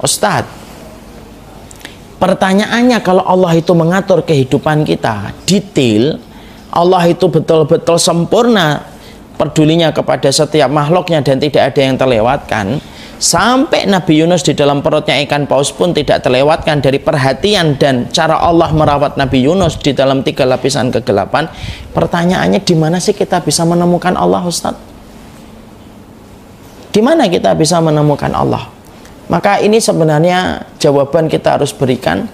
Ustadz, pertanyaannya kalau Allah itu mengatur kehidupan kita detail, Allah itu betul-betul sempurna pedulinya kepada setiap makhluknya dan tidak ada yang terlewatkan, sampai Nabi Yunus di dalam perutnya ikan paus pun tidak terlewatkan dari perhatian dan cara Allah merawat Nabi Yunus di dalam 3 lapisan kegelapan. Pertanyaannya, di mana sih kita bisa menemukan Allah, Ustadz? Di mana kita bisa menemukan Allah? Maka ini sebenarnya jawaban kita harus berikan,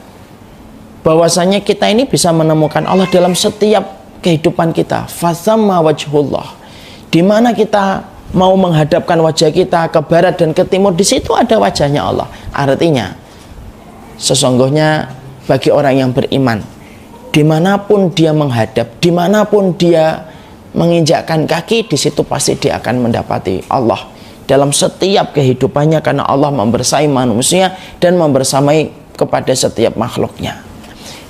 bahwasanya kita ini bisa menemukan Allah dalam setiap kehidupan kita. Fasamma wajhullah, di mana kita mau menghadapkan wajah kita ke barat dan ke timur, di situ ada wajahnya Allah. Artinya sesungguhnya bagi orang yang beriman, dimanapun dia menghadap, dimanapun dia menginjakkan kaki, di situ pasti dia akan mendapati Allah dalam setiap kehidupannya, karena Allah membersamai manusia dan membersamai kepada setiap makhluknya.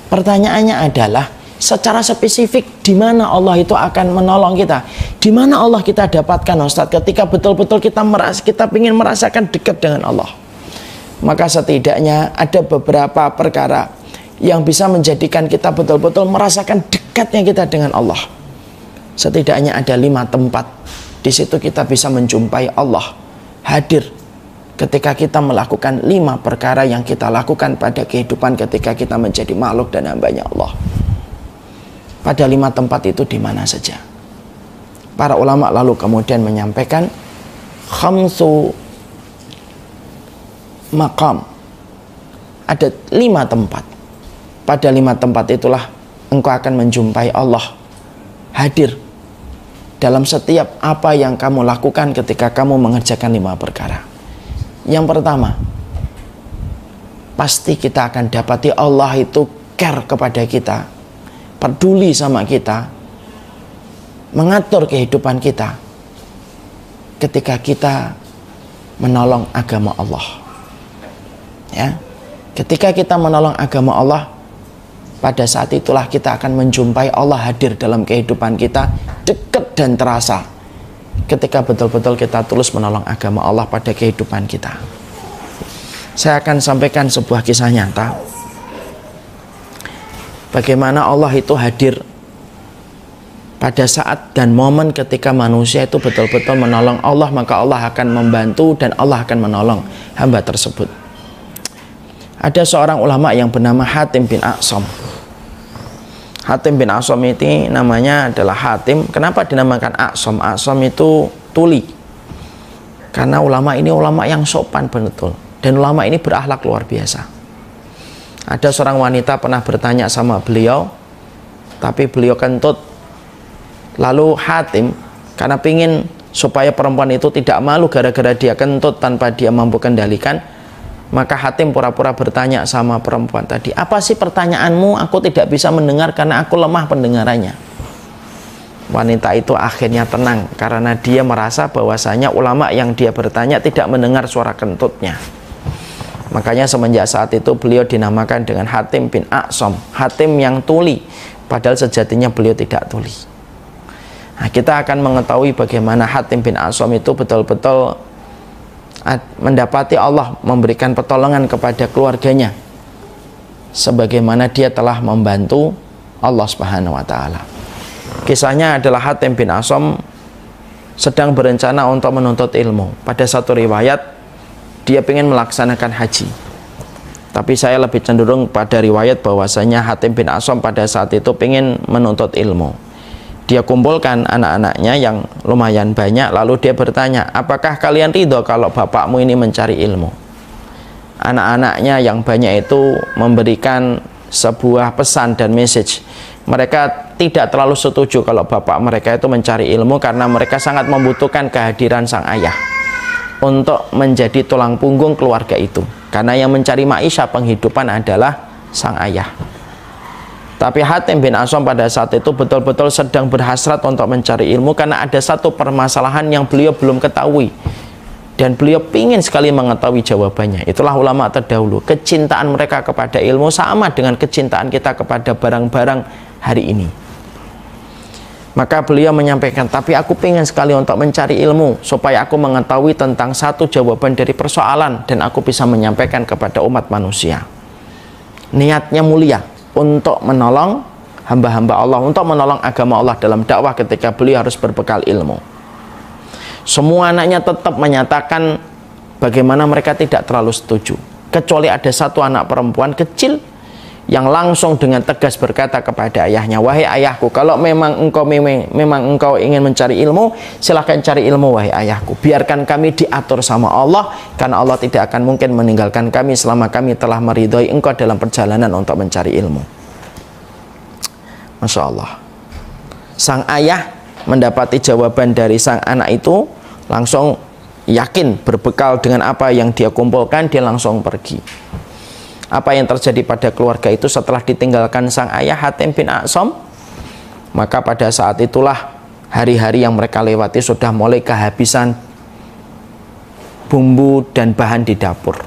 Pertanyaannya adalah, secara spesifik di mana Allah itu akan menolong kita? Di mana Allah kita dapatkan, Ustadz, ketika betul-betul kita ingin merasakan dekat dengan Allah? Maka setidaknya ada beberapa perkara yang bisa menjadikan kita betul-betul merasakan dekatnya kita dengan Allah. Setidaknya ada 5 tempat. Di situ kita bisa menjumpai Allah hadir ketika kita melakukan 5 perkara yang kita lakukan pada kehidupan ketika kita menjadi makhluk dan hambanya Allah. Pada 5 tempat itu di mana saja? Para ulama lalu kemudian menyampaikan khamsu maqam. Ada 5 tempat. Pada 5 tempat itulah engkau akan menjumpai Allah hadir dalam setiap apa yang kamu lakukan ketika kamu mengerjakan 5 perkara. Yang pertama, pasti kita akan dapati Allah itu care kepada kita, peduli sama kita, mengatur kehidupan kita ketika kita menolong agama Allah. Ya, ketika kita menolong agama Allah, pada saat itulah kita akan menjumpai Allah hadir dalam kehidupan kita, dekat dan terasa ketika betul-betul kita tulus menolong agama Allah pada kehidupan kita. Saya akan sampaikan sebuah kisah nyata bagaimana Allah itu hadir pada saat dan momen ketika manusia itu betul-betul menolong Allah, maka Allah akan membantu dan Allah akan menolong hamba tersebut. Ada seorang ulama yang bernama Hatim bin Aqsam. Hatim bin Aqsam ini namanya adalah Hatim. Kenapa dinamakan Aqsam? Aqsam itu tuli. Karena ulama ini ulama yang sopan betul. Dan ulama ini berakhlak luar biasa. Ada seorang wanita pernah bertanya sama beliau, tapi beliau kentut. Lalu Hatim, karena pingin supaya perempuan itu tidak malu gara-gara dia kentut tanpa dia mampu kendalikan, maka Hatim pura-pura bertanya sama perempuan tadi, apa sih pertanyaanmu? Aku tidak bisa mendengar karena aku lemah pendengarannya. Wanita itu akhirnya tenang karena dia merasa bahwasanya ulama yang dia bertanya tidak mendengar suara kentutnya. Makanya semenjak saat itu beliau dinamakan dengan Hatim bin Aqsam, Hatim yang tuli, padahal sejatinya beliau tidak tuli. Nah, kita akan mengetahui bagaimana Hatim bin Aqsam itu betul-betul mendapati Allah memberikan pertolongan kepada keluarganya sebagaimana dia telah membantu Allah Subhanahu wa taala. Kisahnya adalah Hatim bin Aqsam sedang berencana untuk menuntut ilmu. Pada satu riwayat dia ingin melaksanakan haji. Tapi saya lebih cenderung pada riwayat bahwasanya Hatim bin Aqsam pada saat itu ingin menuntut ilmu. Dia kumpulkan anak-anaknya yang lumayan banyak, lalu dia bertanya, apakah kalian ridho kalau bapakmu ini mencari ilmu? Anak-anaknya yang banyak itu memberikan sebuah pesan dan message. Mereka tidak terlalu setuju kalau bapak mereka itu mencari ilmu karena mereka sangat membutuhkan kehadiran sang ayah untuk menjadi tulang punggung keluarga itu. Karena yang mencari maisha penghidupan adalah sang ayah. Tapi Hatim bin Aqsam pada saat itu betul-betul sedang berhasrat untuk mencari ilmu karena ada satu permasalahan yang beliau belum ketahui dan beliau ingin sekali mengetahui jawabannya. Itulah ulama terdahulu, kecintaan mereka kepada ilmu sama dengan kecintaan kita kepada barang-barang hari ini. Maka beliau menyampaikan, tapi aku pengen sekali untuk mencari ilmu supaya aku mengetahui tentang satu jawaban dari persoalan dan aku bisa menyampaikan kepada umat manusia. Niatnya mulia untuk menolong hamba-hamba Allah, untuk menolong agama Allah dalam dakwah ketika beliau harus berbekal ilmu. Semua anaknya tetap menyatakan bagaimana mereka tidak terlalu setuju, kecuali ada satu anak perempuan kecil yang langsung dengan tegas berkata kepada ayahnya, wahai ayahku, kalau memang engkau ingin mencari ilmu, silahkan cari ilmu wahai ayahku, biarkan kami diatur sama Allah, karena Allah tidak akan mungkin meninggalkan kami selama kami telah meridhoi engkau dalam perjalanan untuk mencari ilmu. Masya Allah. Sang ayah mendapati jawaban dari sang anak itu, langsung yakin berbekal dengan apa yang dia kumpulkan, dia langsung pergi. Apa yang terjadi pada keluarga itu setelah ditinggalkan sang ayah Hatim bin A'sam? Maka pada saat itulah hari-hari yang mereka lewati sudah mulai kehabisan bumbu dan bahan di dapur.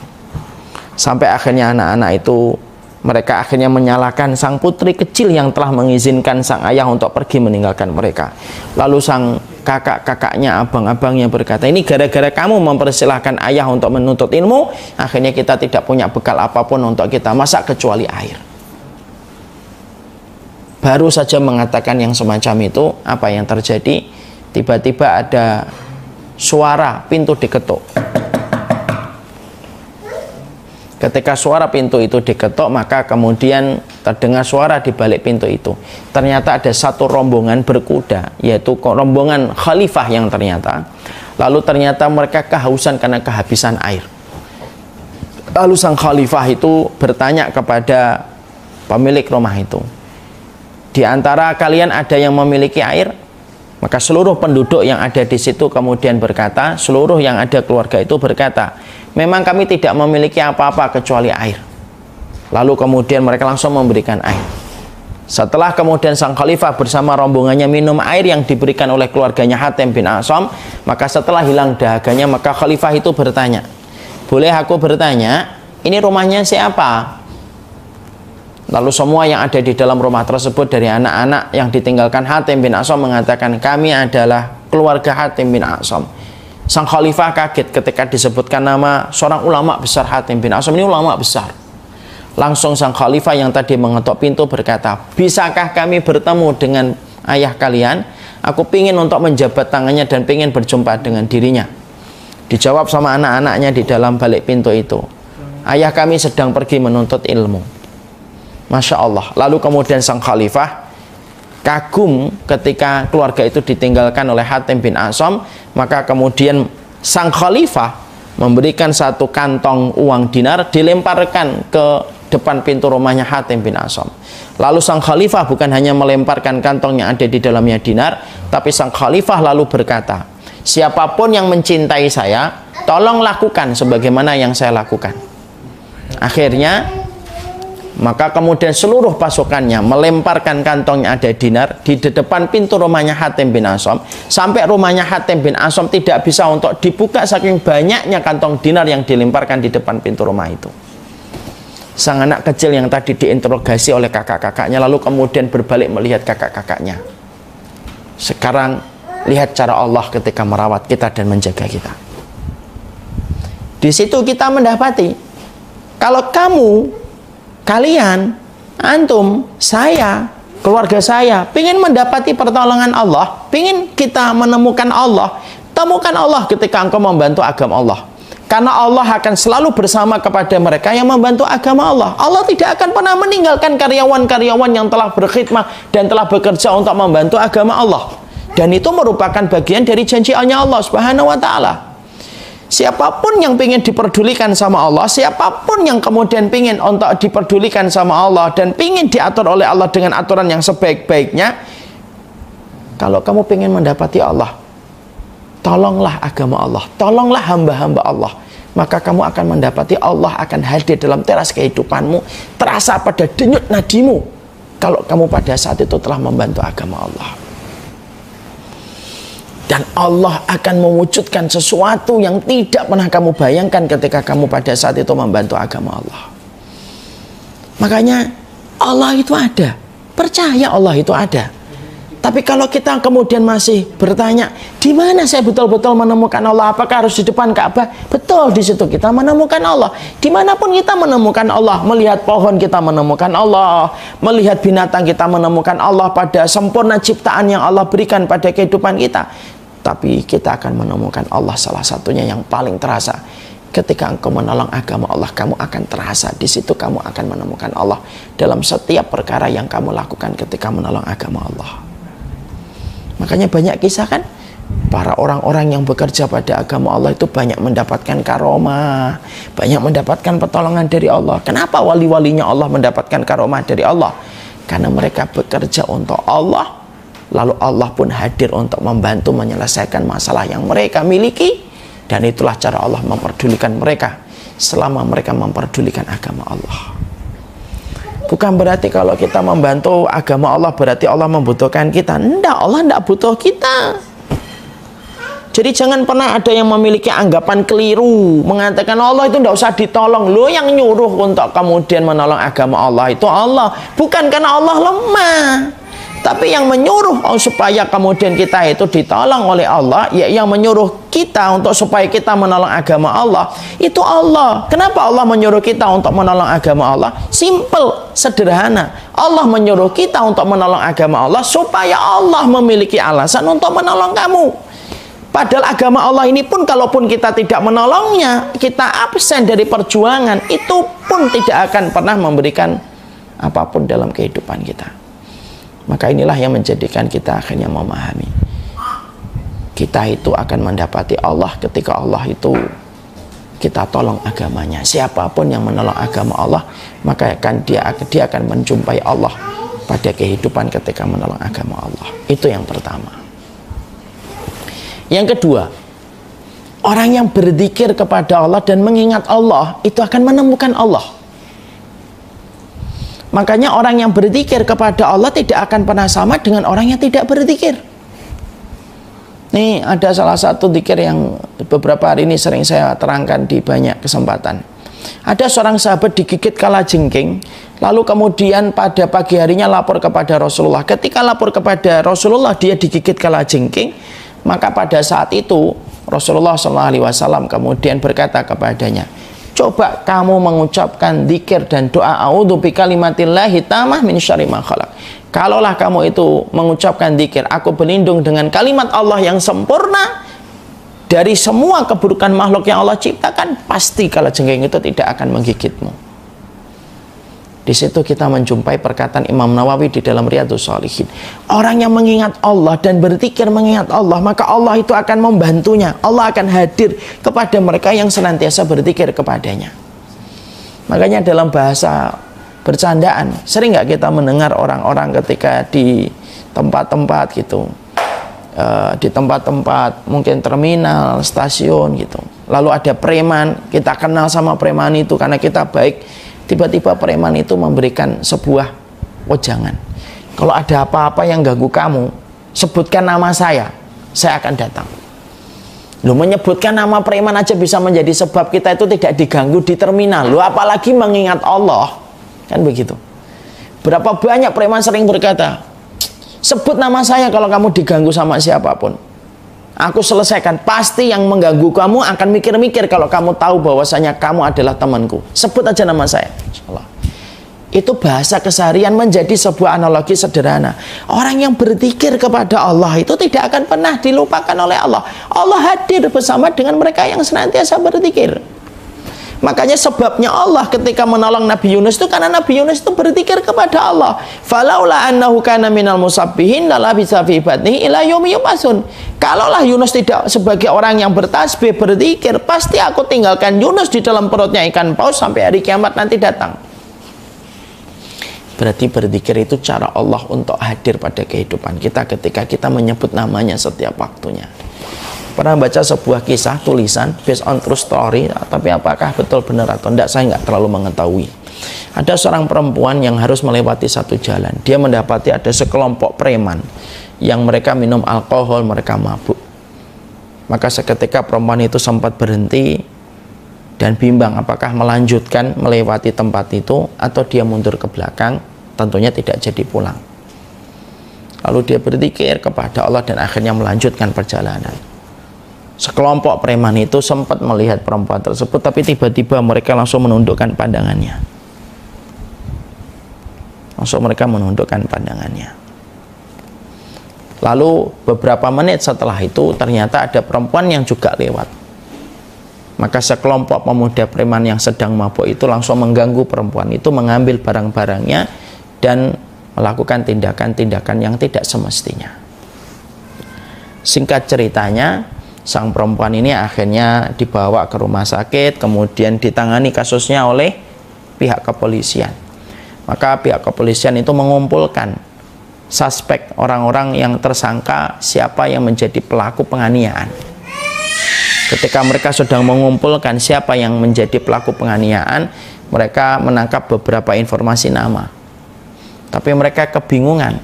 Sampai akhirnya anak-anak itu, mereka akhirnya menyalahkan sang putri kecil yang telah mengizinkan sang ayah untuk pergi meninggalkan mereka. Lalu sang kakak-kakaknya, abang-abangnya berkata, ini gara-gara kamu mempersilahkan ayah untuk menuntut ilmu, akhirnya kita tidak punya bekal apapun untuk kita masak kecuali air. Baru saja mengatakan yang semacam itu, apa yang terjadi? Tiba-tiba ada suara pintu diketuk. Ketika suara pintu itu diketuk, maka kemudian terdengar suara di balik pintu itu. Ternyata ada satu rombongan berkuda, yaitu rombongan khalifah yang ternyata. Lalu ternyata mereka kehausan karena kehabisan air. Lalu sang khalifah itu bertanya kepada pemilik rumah itu, di antara kalian ada yang memiliki air? Maka seluruh penduduk yang ada di situ kemudian berkata, seluruh yang ada keluarga itu berkata, memang kami tidak memiliki apa-apa kecuali air. Lalu kemudian mereka langsung memberikan air. Setelah kemudian sang khalifah bersama rombongannya minum air yang diberikan oleh keluarganya Hatim bin A'sam, maka setelah hilang dahaganya, maka khalifah itu bertanya, boleh aku bertanya, ini rumahnya siapa? Lalu semua yang ada di dalam rumah tersebut dari anak-anak yang ditinggalkan Hatim bin A'sam mengatakan, kami adalah keluarga Hatim bin A'sam. Sang khalifah kaget ketika disebutkan nama seorang ulama besar Hatim bin A'sam, ini ulama besar. Langsung sang khalifah yang tadi mengetuk pintu berkata, bisakah kami bertemu dengan ayah kalian? Aku pingin untuk menjabat tangannya dan pingin berjumpa dengan dirinya. Dijawab sama anak-anaknya di dalam balik pintu itu, ayah kami sedang pergi menuntut ilmu. Masya Allah. Lalu kemudian sang khalifah kagum ketika keluarga itu ditinggalkan oleh Hatim bin A'sam. Maka kemudian sang khalifah memberikan satu kantong uang dinar, dilemparkan ke depan pintu rumahnya Hatim bin A'sam. Lalu sang khalifah bukan hanya melemparkan kantong yang ada di dalamnya dinar, tapi sang khalifah lalu berkata, siapapun yang mencintai saya, tolong lakukan sebagaimana yang saya lakukan. Akhirnya maka kemudian seluruh pasukannya melemparkan kantong yang ada dinar di depan pintu rumahnya Hatim bin A'sam, sampai rumahnya Hatim bin A'sam tidak bisa untuk dibuka saking banyaknya kantong dinar yang dilemparkan di depan pintu rumah itu. Sang anak kecil yang tadi diinterogasi oleh kakak-kakaknya lalu kemudian berbalik melihat kakak-kakaknya. Sekarang lihat cara Allah ketika merawat kita dan menjaga kita. Di situ kita mendapati kalau kalian, antum, saya, keluarga saya ingin mendapati pertolongan Allah, ingin kita menemukan Allah, temukan Allah ketika engkau membantu agama Allah. Karena Allah akan selalu bersama kepada mereka yang membantu agama Allah. Allah tidak akan pernah meninggalkan karyawan-karyawan yang telah berkhidmah dan telah bekerja untuk membantu agama Allah. Dan itu merupakan bagian dari janjinya Allah Subhanahu wa ta'ala. Siapapun yang ingin diperdulikan sama Allah, siapapun yang kemudian ingin untuk diperdulikan sama Allah dan ingin diatur oleh Allah dengan aturan yang sebaik-baiknya, kalau kamu ingin mendapati Allah, tolonglah agama Allah, tolonglah hamba-hamba Allah, maka kamu akan mendapati Allah akan hadir dalam teras kehidupanmu, terasa pada denyut nadimu kalau kamu pada saat itu telah membantu agama Allah. Dan Allah akan mewujudkan sesuatu yang tidak pernah kamu bayangkan ketika kamu pada saat itu membantu agama Allah. Makanya Allah itu ada. Percaya Allah itu ada. Tapi kalau kita kemudian masih bertanya, di mana saya betul-betul menemukan Allah? Apakah harus di depan Ka'bah? Betul, di situ kita menemukan Allah. Dimanapun kita menemukan Allah, melihat pohon kita menemukan Allah, melihat binatang kita menemukan Allah pada sempurna ciptaan yang Allah berikan pada kehidupan kita. Tapi kita akan menemukan Allah, salah satunya yang paling terasa. Ketika engkau menolong agama Allah, kamu akan terasa. Di situ kamu akan menemukan Allah dalam setiap perkara yang kamu lakukan ketika menolong agama Allah. Makanya banyak kisah kan, para orang-orang yang bekerja pada agama Allah itu banyak mendapatkan karomah, banyak mendapatkan pertolongan dari Allah. Kenapa wali-walinya Allah mendapatkan karomah dari Allah? Karena mereka bekerja untuk Allah, lalu Allah pun hadir untuk membantu menyelesaikan masalah yang mereka miliki. Dan itulah cara Allah memperdulikan mereka selama mereka memperdulikan agama Allah. Bukan berarti kalau kita membantu agama Allah berarti Allah membutuhkan kita. Enggak, Allah enggak butuh kita. Jadi jangan pernah ada yang memiliki anggapan keliru, mengatakan Allah itu enggak usah ditolong. Lo yang nyuruh untuk kemudian menolong agama Allah itu Allah, bukan karena Allah lemah. Tapi yang menyuruh supaya kemudian kita itu ditolong oleh Allah, ya yang menyuruh kita untuk supaya kita menolong agama Allah, itu Allah. Kenapa Allah menyuruh kita untuk menolong agama Allah? Simple, sederhana. Allah menyuruh kita untuk menolong agama Allah supaya Allah memiliki alasan untuk menolong kamu. Padahal agama Allah ini pun kalaupun kita tidak menolongnya, kita absen dari perjuangan, itu pun tidak akan pernah memberikan apapun dalam kehidupan kita. Maka inilah yang menjadikan kita akhirnya memahami kita itu akan mendapati Allah ketika Allah itu kita tolong agamanya. Siapapun yang menolong agama Allah, maka dia akan menjumpai Allah pada kehidupan ketika menolong agama Allah. Itu yang pertama. Yang kedua, orang yang berzikir kepada Allah dan mengingat Allah itu akan menemukan Allah. Makanya orang yang berzikir kepada Allah tidak akan pernah sama dengan orang yang tidak berzikir. Nih ada salah satu zikir yang beberapa hari ini sering saya terangkan di banyak kesempatan. Ada seorang sahabat digigit kalajengking, lalu kemudian pada pagi harinya lapor kepada Rasulullah. Ketika lapor kepada Rasulullah dia digigit kalajengking, maka pada saat itu Rasulullah SAW kemudian berkata kepadanya, coba kamu mengucapkan zikir dan doa a'udzu bikalimatillahi tammah min syarri ma khalaq. Kalaulah kamu itu mengucapkan zikir, aku berlindung dengan kalimat Allah yang sempurna dari semua keburukan makhluk yang Allah ciptakan, pasti kalajengking itu tidak akan menggigitmu. Di situ kita menjumpai perkataan Imam Nawawi di dalam Riyadhus Shalihin. Orang yang mengingat Allah dan berzikir mengingat Allah, maka Allah itu akan membantunya. Allah akan hadir kepada mereka yang senantiasa berzikir kepadanya. Makanya dalam bahasa bercandaan, sering nggak kita mendengar orang-orang ketika di tempat-tempat gitu, di tempat-tempat mungkin terminal, stasiun gitu. Lalu ada preman, kita kenal sama preman itu karena kita baik. Tiba-tiba preman itu memberikan sebuah wejangan. Kalau ada apa-apa yang ganggu kamu, sebutkan nama saya akan datang. Lu menyebutkan nama preman aja bisa menjadi sebab kita itu tidak diganggu di terminal. Lu apalagi mengingat Allah. Kan begitu. Berapa banyak preman sering berkata, sebut nama saya kalau kamu diganggu sama siapapun. Aku selesaikan. Pasti yang mengganggu kamu akan mikir-mikir kalau kamu tahu bahwasanya kamu adalah temanku. Sebut aja nama saya. Insyaallah. Itu bahasa keseharian menjadi sebuah analogi sederhana. Orang yang berzikir kepada Allah itu tidak akan pernah dilupakan oleh Allah. Allah hadir bersama dengan mereka yang senantiasa berzikir. Makanya sebabnya Allah ketika menolong Nabi Yunus itu karena Nabi Yunus itu berzikir kepada Allah. Falaula annahu kana minal musabbihin lalabisa fi batnihi ila yaumi yub'atsun. Kalaulah Yunus tidak sebagai orang yang bertasbih berzikir, pasti aku tinggalkan Yunus di dalam perutnya ikan paus sampai hari kiamat nanti datang. Berarti berzikir itu cara Allah untuk hadir pada kehidupan kita ketika kita menyebut namanya setiap waktunya. Pernah baca sebuah kisah tulisan based on true story, tapi apakah betul benar atau tidak saya nggak terlalu mengetahui. Ada seorang perempuan yang harus melewati satu jalan. Dia mendapati ada sekelompok preman yang mereka minum alkohol, mereka mabuk. Maka seketika perempuan itu sempat berhenti dan bimbang apakah melanjutkan melewati tempat itu atau dia mundur ke belakang, tentunya tidak jadi pulang. Lalu dia berzikir kepada Allah dan akhirnya melanjutkan perjalanan. Sekelompok preman itu sempat melihat perempuan tersebut, tapi tiba-tiba mereka langsung menundukkan pandangannya. Lalu beberapa menit setelah itu ternyata ada perempuan yang juga lewat. Maka sekelompok pemuda preman yang sedang mabuk itu langsung mengganggu perempuan itu, mengambil barang-barangnya dan melakukan tindakan-tindakan yang tidak semestinya. Singkat ceritanya, sang perempuan ini akhirnya dibawa ke rumah sakit, kemudian ditangani kasusnya oleh pihak kepolisian. Maka pihak kepolisian itu mengumpulkan suspek, orang-orang yang tersangka siapa yang menjadi pelaku penganiayaan. Ketika mereka sedang mengumpulkan siapa yang menjadi pelaku penganiayaan, mereka menangkap beberapa informasi nama. Tapi mereka kebingungan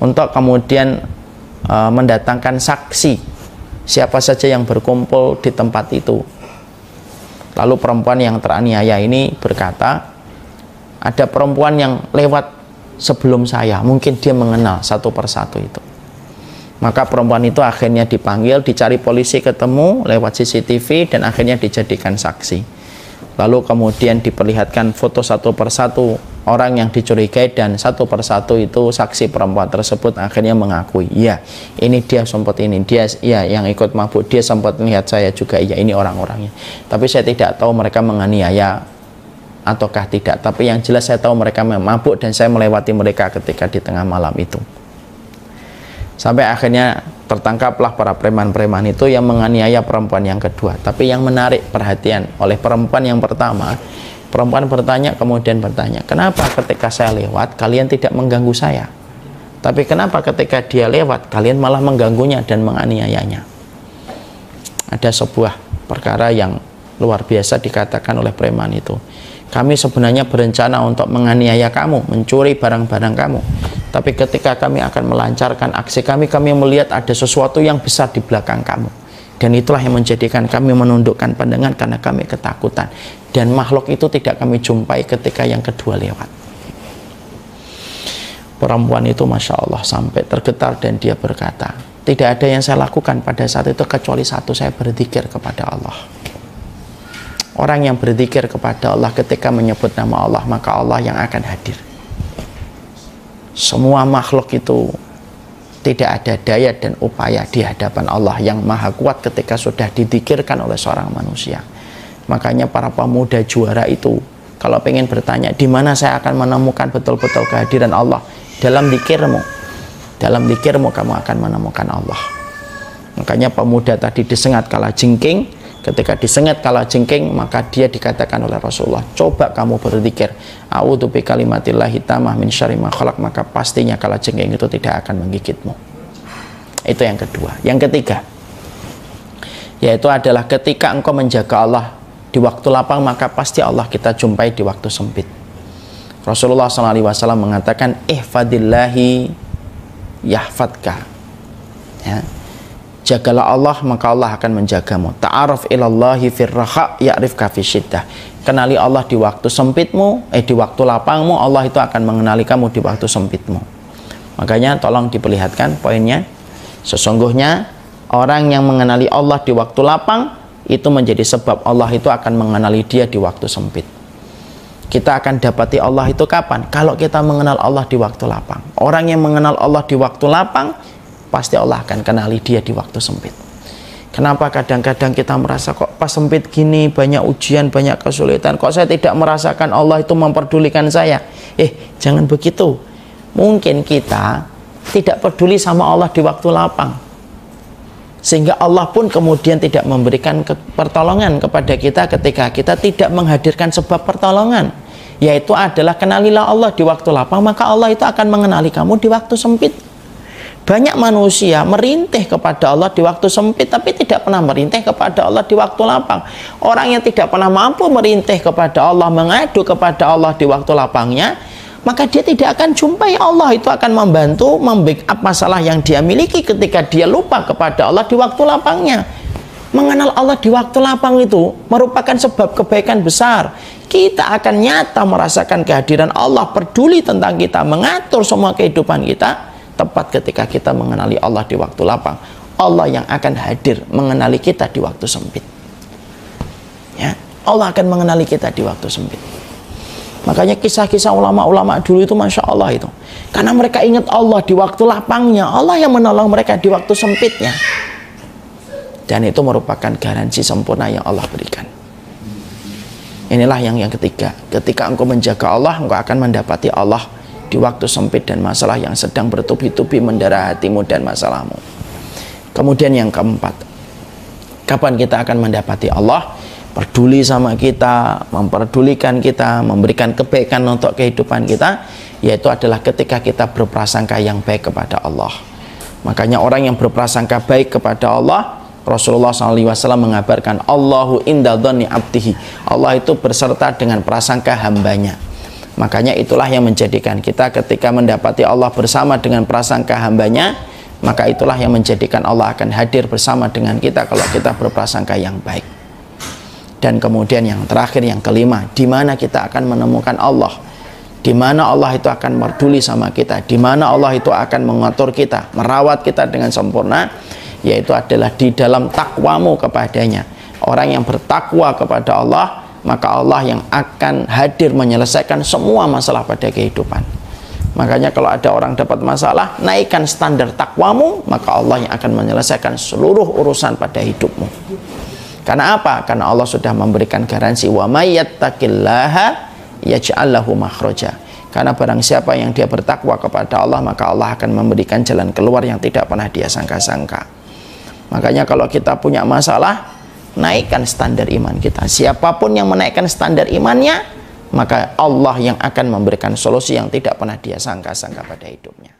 untuk kemudian mendatangkan saksi siapa saja yang berkumpul di tempat itu. Lalu perempuan yang teraniaya ini berkata, ada perempuan yang lewat sebelum saya, mungkin dia mengenal satu persatu itu. Maka perempuan itu akhirnya dipanggil, dicari polisi, ketemu lewat CCTV dan akhirnya dijadikan saksi. Lalu kemudian diperlihatkan foto satu persatu orang yang dicurigai, dan satu persatu itu saksi perempuan tersebut akhirnya mengakui, iya ini dia sempat ini, dia ya yang ikut mabuk, dia sempat melihat saya juga, iya ini orang-orangnya. Tapi saya tidak tahu mereka menganiaya ataukah tidak, tapi yang jelas saya tahu mereka mabuk dan saya melewati mereka ketika di tengah malam itu. Sampai akhirnya tertangkaplah para preman-preman itu yang menganiaya perempuan yang kedua. Tapi yang menarik perhatian oleh perempuan yang pertama, perempuan kemudian bertanya, kenapa ketika saya lewat kalian tidak mengganggu saya, tapi kenapa ketika dia lewat kalian malah mengganggunya dan menganiayanya? Ada sebuah perkara yang luar biasa dikatakan oleh preman itu, kami sebenarnya berencana untuk menganiaya kamu, mencuri barang-barang kamu, tapi ketika kami akan melancarkan aksi kami melihat ada sesuatu yang besar di belakang kamu, dan itulah yang menjadikan kami menundukkan pandangan karena kami ketakutan, dan makhluk itu tidak kami jumpai ketika yang kedua lewat. Perempuan itu Masya Allah sampai tergetar dan dia berkata, tidak ada yang saya lakukan pada saat itu kecuali satu, saya berzikir kepada Allah. Orang yang berzikir kepada Allah ketika menyebut nama Allah, maka Allah yang akan hadir. Semua makhluk itu tidak ada daya dan upaya di hadapan Allah yang maha kuat ketika sudah dizikirkan oleh seorang manusia. Makanya para pemuda juara itu kalau pengen bertanya, di mana saya akan menemukan betul-betul kehadiran Allah? Dalam zikirmu. Dalam zikirmu kamu akan menemukan Allah. Makanya pemuda tadi disengat kala jengking. Ketika disengat kala jengking, maka dia dikatakan oleh Rasulullah, coba kamu berzikir, a'udzu bikalimatillahi tammah min syarri ma khalaq, maka pastinya kala jengking itu tidak akan menggigitmu. Itu yang kedua. Yang ketiga, yaitu adalah ketika engkau menjaga Allah di waktu lapang, maka pasti Allah kita jumpai di waktu sempit. Rasulullah SAW mengatakan, ihfadillahi yahfadka, ya, jagalah Allah maka Allah akan menjagamu. Ta'aruf ilallahi firraha ya'rifka fi syiddah. Kenali Allah di waktu sempitmu, di waktu lapangmu, Allah itu akan mengenali kamu di waktu sempitmu. Makanya tolong diperlihatkan poinnya. Sesungguhnya orang yang mengenali Allah di waktu lapang itu menjadi sebab Allah itu akan mengenali dia di waktu sempit. Kita akan dapati Allah itu kapan? Kalau kita mengenal Allah di waktu lapang. Orang yang mengenal Allah di waktu lapang, pasti Allah akan kenali dia di waktu sempit. Kenapa kadang-kadang kita merasa kok pas sempit gini, banyak ujian, banyak kesulitan, kok saya tidak merasakan Allah itu memperdulikan saya? Jangan begitu. Mungkin kita tidak peduli sama Allah di waktu lapang, sehingga Allah pun kemudian tidak memberikan pertolongan kepada kita ketika kita tidak menghadirkan sebab pertolongan, yaitu adalah kenalilah Allah di waktu lapang, maka Allah itu akan mengenali kamu di waktu sempit. Banyak manusia merintih kepada Allah di waktu sempit, tapi tidak pernah merintih kepada Allah di waktu lapang. Orang yang tidak pernah mampu merintih kepada Allah, mengadu kepada Allah di waktu lapangnya, maka dia tidak akan jumpai Allah. Itu akan membantu membackup masalah yang dia miliki ketika dia lupa kepada Allah di waktu lapangnya. Mengenal Allah di waktu lapang itu merupakan sebab kebaikan besar. Kita akan nyata merasakan kehadiran Allah, peduli tentang kita, mengatur semua kehidupan kita. tepat ketika kita mengenali Allah di waktu lapang, Allah yang akan hadir mengenali kita di waktu sempit. Ya, Allah akan mengenali kita di waktu sempit. Makanya kisah-kisah ulama-ulama dulu itu Masya Allah itu, karena mereka ingat Allah di waktu lapangnya, Allah yang menolong mereka di waktu sempitnya. Dan itu merupakan garansi sempurna yang Allah berikan. Inilah yang ketiga, ketika engkau menjaga Allah, engkau akan mendapati Allah di waktu sempit dan masalah yang sedang bertubi-tubi mendera hatimu dan masalahmu. Kemudian yang keempat, kapan kita akan mendapati Allah peduli sama kita, memperdulikan kita, memberikan kebaikan untuk kehidupan kita, yaitu adalah ketika kita berprasangka yang baik kepada Allah. Makanya orang yang berprasangka baik kepada Allah, Rasulullah SAW mengabarkan, Allahu inda dhonni abdihi, Allah itu berserta dengan prasangka hambanya. Makanya itulah yang menjadikan kita ketika mendapati Allah bersama dengan prasangka hambanya, maka itulah yang menjadikan Allah akan hadir bersama dengan kita kalau kita berprasangka yang baik. Dan kemudian yang terakhir, yang kelima, di mana kita akan menemukan Allah, di mana Allah itu akan peduli sama kita, di mana Allah itu akan mengatur kita, merawat kita dengan sempurna, yaitu adalah di dalam takwamu kepadanya. Orang yang bertakwa kepada Allah, maka Allah yang akan hadir menyelesaikan semua masalah pada kehidupan. Makanya kalau ada orang dapat masalah, naikkan standar takwamu, maka Allah yang akan menyelesaikan seluruh urusan pada hidupmu. Karena apa? Karena Allah sudah memberikan garansi, wa may yattaqillaha yaj'al lahu makhraja. Karena barang siapa yang dia bertakwa kepada Allah, maka Allah akan memberikan jalan keluar yang tidak pernah dia sangka-sangka. Makanya kalau kita punya masalah, naikkan standar iman kita. Siapapun yang menaikkan standar imannya, maka Allah yang akan memberikan solusi yang tidak pernah dia sangka-sangka pada hidupnya.